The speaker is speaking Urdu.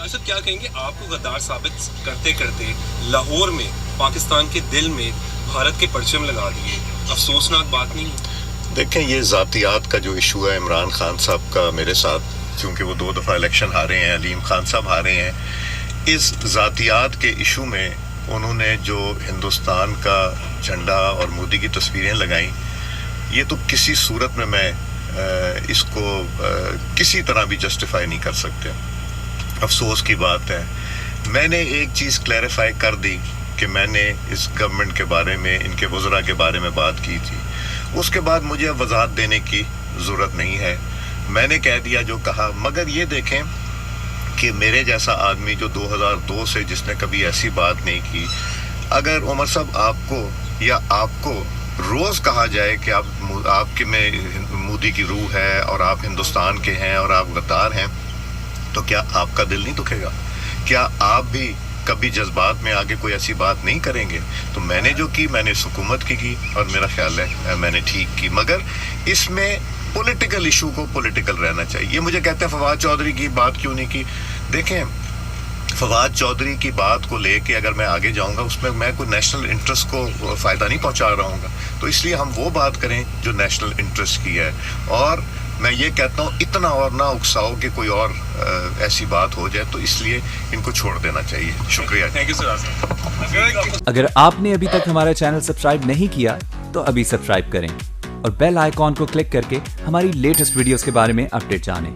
صاحب کیا کہیں گے آپ کو غدار ثابت کرتے کرتے لاہور میں پاکستان کے دل میں بھارت کے پرچم لگا دیے، افسوسناک بات نہیں ہے؟ دیکھیں یہ ذاتیات کا جو ایشو ہے عمران خان صاحب کا میرے ساتھ، کیونکہ وہ 2 دفعہ الیکشن ہارے ہیں، علیم خان صاحب ہارے ہیں، اس ذاتیات کے ایشو میں انہوں نے جو ہندوستان کا جھنڈا اور مودی کی تصویریں لگائیں، یہ تو کسی صورت میں اس کو کسی طرح بھی جسٹیفائی نہیں کر سکتے. افسوس کی بات ہے. میں نے ایک چیز کلیریفائی کر دی کہ میں نے اس گورنمنٹ کے بارے میں، ان کے وزراء کے بارے میں بات کی تھی. اس کے بعد مجھے اب وضاحت دینے کی ضرورت نہیں ہے، میں نے کہہ دیا جو کہا. مگر یہ دیکھیں کہ میرے جیسا آدمی جو 2002 سے جس نے کبھی ایسی بات نہیں کی، اگر عمر صاحب آپ کو یا آپ کو روز کہا جائے کہ آپ کے میں مودی کی روح ہے اور آپ ہندوستان کے ہیں اور آپ غدار ہیں، تو کیا آپ کا دل نہیں دکھے گا؟ کیا آپ بھی کبھی جذبات میں آگے کوئی ایسی بات نہیں کریں گے؟ تو میں نے جو کی، میں نے اس حکومت کی اور میرا خیال ہے میں نے ٹھیک کی. مگر اس میں پولیٹیکل ایشو کو پولیٹیکل رہنا چاہیے. یہ مجھے کہتے ہیں فواد چودھری کی بات کیوں نہیں کی. دیکھیں فواد چودھری کی بات کو لے کے اگر میں آگے جاؤں گا، اس میں کوئی نیشنل انٹرسٹ کو فائدہ نہیں پہنچا رہا ہوں گا. تو اس لیے ہم وہ بات کریں جو نیشنل انٹرسٹ کی ہے. اور میں یہ کہتا ہوں اتنا اور نہ اکساؤ کہ کوئی اور ایسی بات ہو جائے، تو اس لیے ان کو چھوڑ دینا چاہیے. شکریہ. Thank you sir. اگر آپ نے ابھی تک ہمارا چینل سبسکرائب نہیں کیا تو ابھی سبسکرائب کریں اور بیل آئیکن کو کلک کر کے ہماری لیٹسٹ ویڈیوز کے بارے میں اپڈیٹ جانیں.